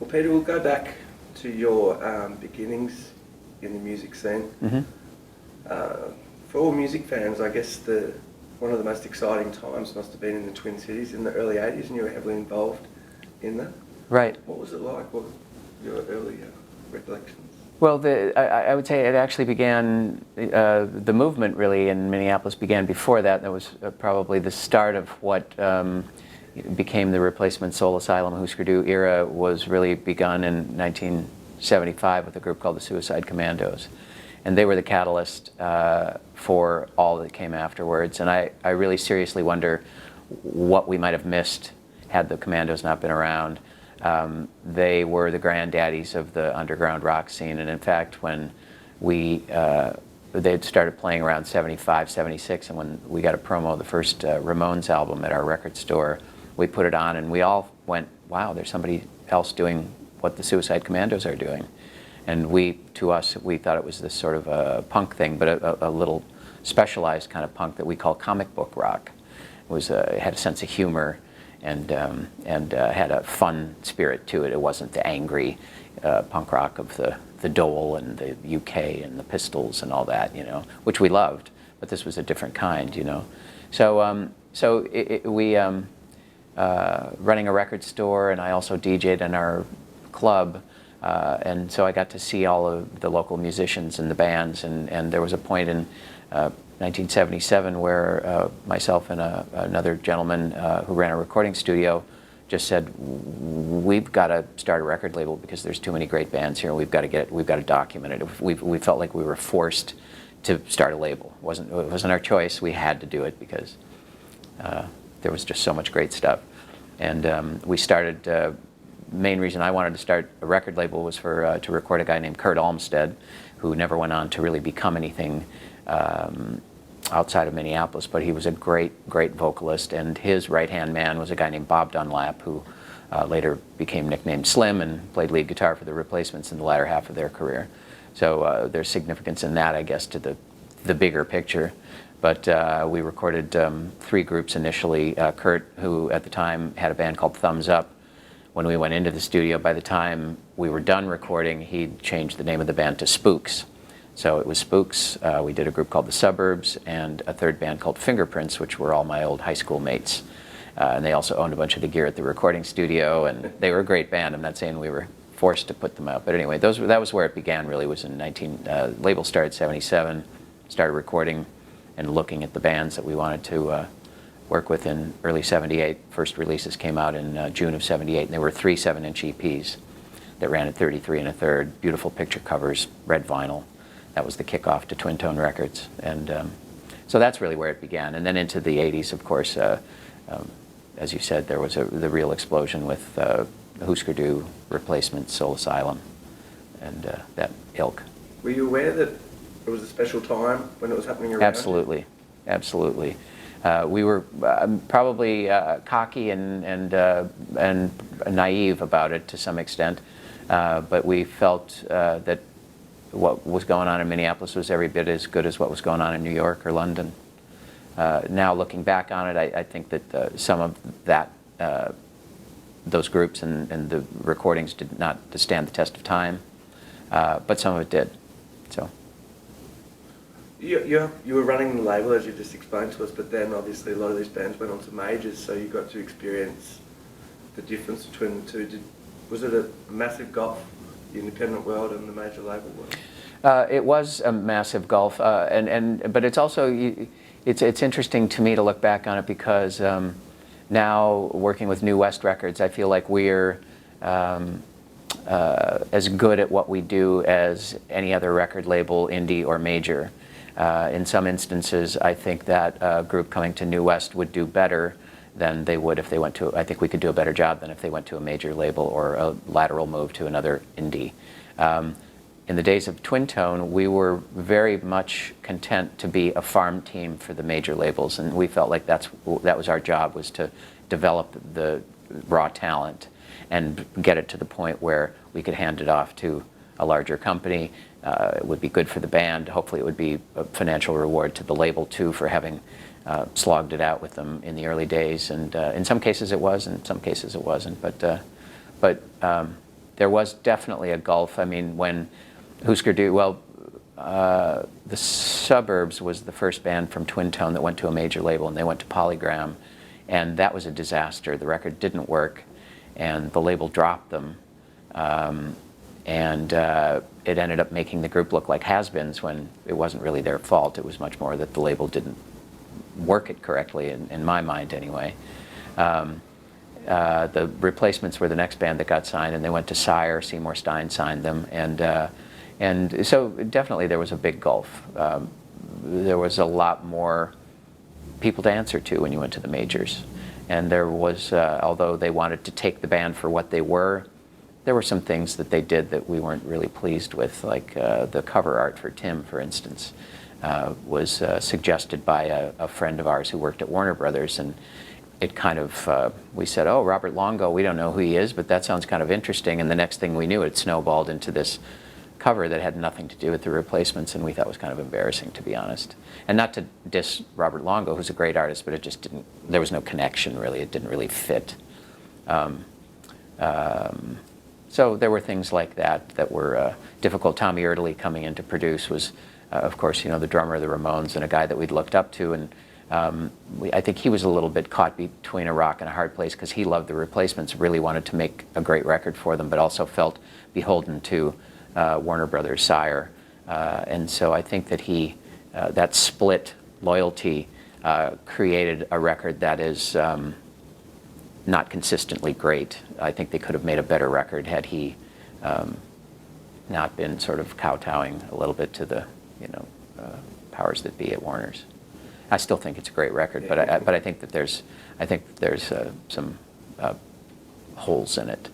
Well, Peter, we'll go back to your beginnings in the music scene. For all music fans, I guess one of the most exciting times must have been in the Twin Cities in the early 80s, and you were heavily involved in that. Right. What was it like? What were your early recollections? Well, I would say it actually began, the movement really in Minneapolis began before that. That was probably the start of what became the replacement Soul Asylum Husker Du era, was really begun in 1975 with a group called the Suicide Commandos. And they were the catalyst for all that came afterwards. And I really seriously wonder what we might have missed had the Commandos not been around. They were the granddaddies of the underground rock scene, and in fact, when they'd started playing around 75, 76, and when we got a promo of the first Ramones album at our record store, we put it on, and we all went, wow, there's somebody else doing what the Suicide Commandos are doing. And to us, we thought it was this sort of a punk thing, but a little specialized kind of punk that we call comic book rock. It had a sense of humor, and had a fun spirit to it. It wasn't the angry punk rock of the Dole and the UK and the Pistols and all that, you know, which we loved, but this was a different kind, you know. So we running a record store, and I also DJ'd in our club, and so I got to see all of the local musicians and the bands, and there was a point in 1977 where myself and another gentleman who ran a recording studio just said, we've got to start a record label because there's too many great bands here, and we've got to document it. We felt like we were forced to start a label. It wasn't our choice. We had to do it because there was just so much great stuff. And we started, main reason I wanted to start a record label was to record a guy named Kurt Almstead, who never went on to really become anything outside of Minneapolis, but he was a great vocalist, and his right-hand man was a guy named Bob Dunlap, who later became nicknamed Slim and played lead guitar for the Replacements in the latter half of their career. So there's significance in that, I guess, to the bigger picture. But we recorded 3 groups initially. Kurt, who at the time had a band called Thumbs Up, when we went into the studio, by the time we were done recording, he'd changed the name of the band to Spooks. So it was Spooks. We did a group called The Suburbs, and a third band called Fingerprints, which were all my old high school mates. And they also owned a bunch of the gear at the recording studio, and they were a great band. I'm not saying we were forced to put them out, but anyway, that was where it began, really, was in label started 77, started recording and looking at the bands that we wanted to work with in early 78. First releases came out in June of 78, and there were 3 7-inch EPs that ran at 33 1/3, beautiful picture covers, red vinyl. That was the kickoff to Twin Tone Records, and so that's really where it began. And then into the 80s, of course, as you said, there was the real explosion with Husker Du, Replacements, Soul Asylum, and that ilk. Were you aware that it was a special time when it was happening around? Absolutely, absolutely. We were probably cocky and naive about it to some extent, but we felt that what was going on in Minneapolis was every bit as good as what was going on in New York or London. Now looking back on it, I think that some of those groups and the recordings did not stand the test of time, but some of it did. So. You were running the label, as you just explained to us, but then obviously a lot of these bands went on to majors, so you got to experience the difference between the two. Was it a massive gulf, the independent world and the major label world? It was a massive gulf, but it's also, it's interesting to me to look back on it because now working with New West Records, I feel like we're as good at what we do as any other record label, indie or major. In some instances, I think that group coming to New West would do better than they would if they went to, I think we could do a better job than if they went to a major label or a lateral move to another indie. In the days of Twin Tone, we were very much content to be a farm team for the major labels, and we felt like that was our job, was to develop the raw talent and get it to the point where we could hand it off to a larger company. It would be good for the band. Hopefully it would be a financial reward to the label too for having slogged it out with them in the early days. And in some cases it was, in some cases it wasn't. But there was definitely a gulf. I mean, when Husker Du, well, the Suburbs was the first band from Twin Tone that went to a major label, and they went to Polygram, and that was a disaster. The record didn't work, and the label dropped them, and it ended up making the group look like has-beens when it wasn't really their fault. It was much more that the label didn't work it correctly, in my mind anyway. The Replacements were the next band that got signed, and they went to Sire. Seymour Stein signed them, and so definitely there was a big gulf. There was a lot more people to answer to when you went to the majors. And there was, although they wanted to take the band for what they were, there were some things that they did that we weren't really pleased with, like the cover art for Tim, for instance, was suggested by a friend of ours who worked at Warner Brothers, and it kind of, we said, oh, Robert Longo, we don't know who he is, but that sounds kind of interesting, and the next thing we knew, it snowballed into this cover that had nothing to do with the Replacements, and we thought it was kind of embarrassing, to be honest. And not to diss Robert Longo, who's a great artist, but it just didn't, there was no connection, really. It didn't really fit. So there were things like that that were difficult. Tommy Erdely coming in to produce was, of course, you know, the drummer of the Ramones and a guy that we'd looked up to, and I think he was a little bit caught between a rock and a hard place because he loved the Replacements, really wanted to make a great record for them, but also felt beholden to Warner Brothers, Sire, and so I think that he, that split loyalty created a record that is not consistently great. I think they could have made a better record had he not been sort of kowtowing a little bit to the, you know, powers that be at Warner's. I still think it's a great record, but I think that there's some holes in it.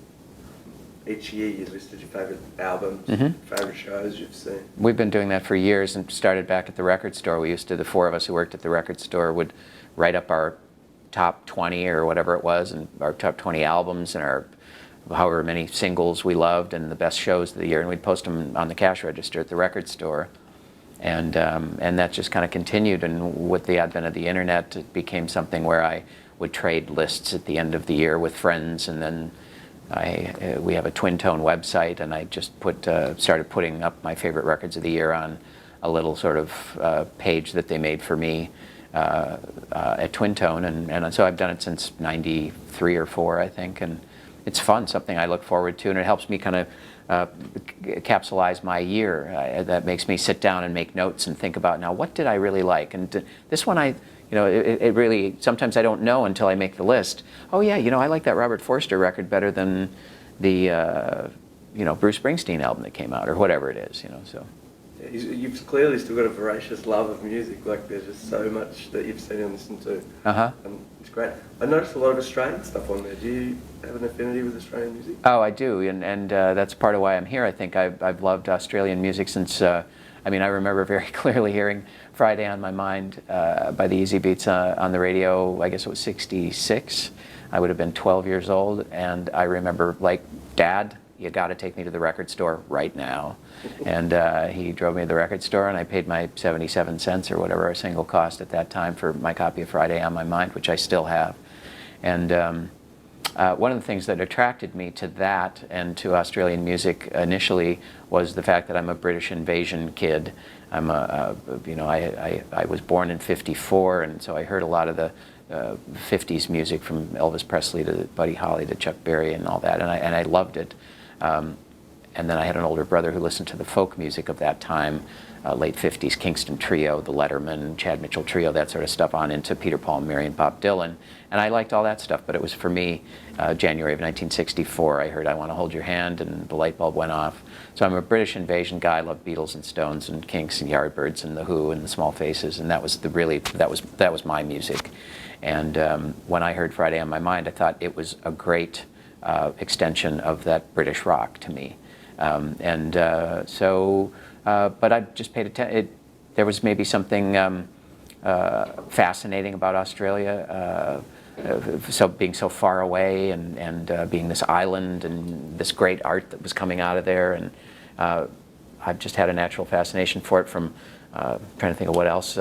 Each year you listed your favourite albums, favourite shows you've seen. We've been doing that for years and started back at the record store. We used to, the four of us who worked at the record store would write up our top 20 or whatever it was, and our top 20 albums and our however many singles we loved and the best shows of the year, and we'd post them on the cash register at the record store. And that just kind of continued, and with the advent of the internet, it became something where I would trade lists at the end of the year with friends, and then we have a Twin Tone website, and I just started putting up my favorite records of the year on a little sort of page that they made for me at Twin Tone, and so I've done it since '93 or '4, I think, and it's fun, something I look forward to, and it helps me kind of capsulize my year. That makes me sit down and make notes and think about, now, what did I really like? And this one you know, it really, sometimes I don't know until I make the list. Oh yeah, you know, I like that Robert Forster record better than the, you know, Bruce Springsteen album that came out, or whatever it is, you know, so. Yeah, you've clearly still got a voracious love of music, like there's just so much that you've seen and listened to. And it's great. I noticed a lot of Australian stuff on there. Do you have an affinity with Australian music? Oh, I do, and that's part of why I'm here. I think I've loved Australian music since, I mean, I remember very clearly hearing Friday on My Mind by the Easy Beats on the radio. I guess it was '66. I would have been 12 years old, and I remember, like, Dad, you got to take me to the record store right now. And he drove me to the record store, and I paid my 77 cents or whatever a single cost at that time for my copy of Friday on My Mind, which I still have. And one of the things that attracted me to that and to Australian music initially was the fact that I'm a British invasion kid. I'm you know, I was born in '54, and so I heard a lot of the 50s music from Elvis Presley to Buddy Holly to Chuck Berry and all that, and I loved it. And then I had an older brother who listened to the folk music of that time, late 50s, Kingston Trio, the Letterman, Chad Mitchell Trio, that sort of stuff, on into Peter, Paul, Mary, and Bob Dylan. And I liked all that stuff, but it was for me, January of 1964, I heard I Want to Hold Your Hand, and the light bulb went off. So I'm a British invasion guy. I love Beatles and Stones and Kinks and Yardbirds and The Who and the Small Faces, and that was that was my music. And when I heard Friday on My Mind, I thought it was a great extension of that British rock to me. But I just paid attention. There was maybe something fascinating about Australia, so being so far away, and being this island, and this great art that was coming out of there, and I've just had a natural fascination for it. From trying to think of what else.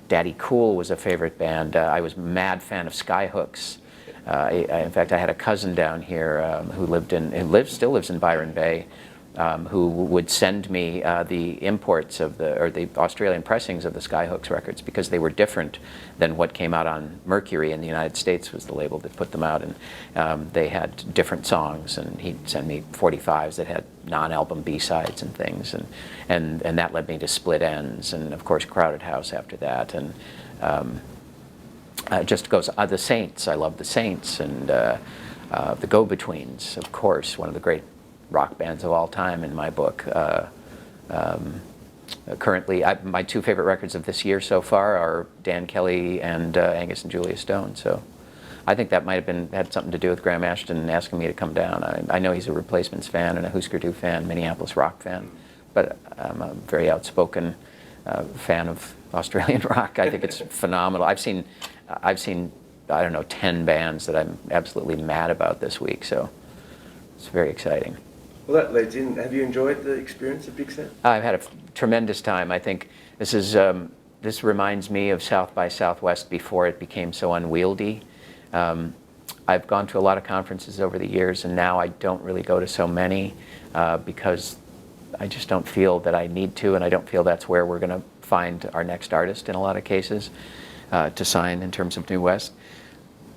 Daddy Cool was a favorite band. I was a mad fan of Skyhooks. In fact, I had a cousin down here still lives in Byron Bay, who would send me the imports of the Australian pressings of the Skyhooks records, because they were different than what came out on Mercury in the United States, was the label that put them out, and they had different songs, and he'd send me 45s that had non-album B-sides and things, and that led me to Split Ends, and of course Crowded House after that, and it just goes, the Saints, I love the Saints, and the Go-Betweens, of course, one of the great rock bands of all time in my book. Currently, my two favorite records of this year so far are Dan Kelly and Angus and Julia Stone. So I think that might have had something to do with Graham Ashton asking me to come down. I know he's a Replacements fan and a Husker Du fan, Minneapolis rock fan, but I'm a very outspoken fan of Australian rock. I think it's phenomenal. I've seen, I don't know, 10 bands that I'm absolutely mad about this week. So it's very exciting. Well, that leads in. Have you enjoyed the experience of Big Sound? I've had a tremendous time. I think this reminds me of South by Southwest before it became so unwieldy. I've gone to a lot of conferences over the years, and now I don't really go to so many because I just don't feel that I need to, and I don't feel that's where we're going to find our next artist in a lot of cases to sign in terms of New West.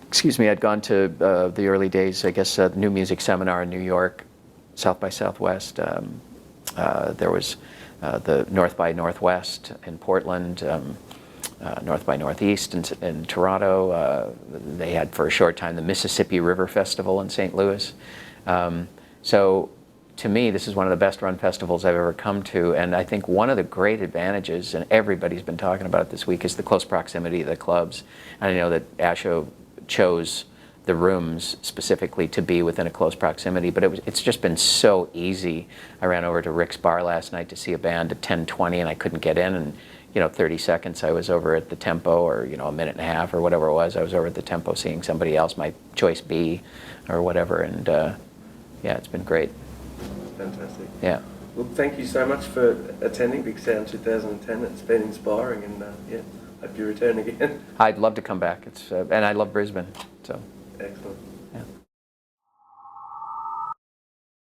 Excuse me, I'd gone to the early days, I guess, New Music Seminar in New York, South by Southwest. There was the North by Northwest in Portland, North by Northeast in Toronto. They had for a short time the Mississippi River Festival in St. Louis. So to me, this is one of the best run festivals I've ever come to, and I think one of the great advantages, and everybody's been talking about it this week, is the close proximity of the clubs. And I know that ASHO chose the rooms specifically to be within a close proximity, but it's just been so easy. I ran over to Rick's Bar last night to see a band at 10:20, and I couldn't get in, and 30 seconds I was over at the Tempo, or a minute and a half or whatever it was, I was over at the Tempo seeing somebody else, my choice B or whatever, and yeah, it's been great. Fantastic. Yeah. Well, thank you so much for attending Big Sound 2010. It's been inspiring, and yeah, hope you return again. I'd love to come back. And I love Brisbane, so. Excellent.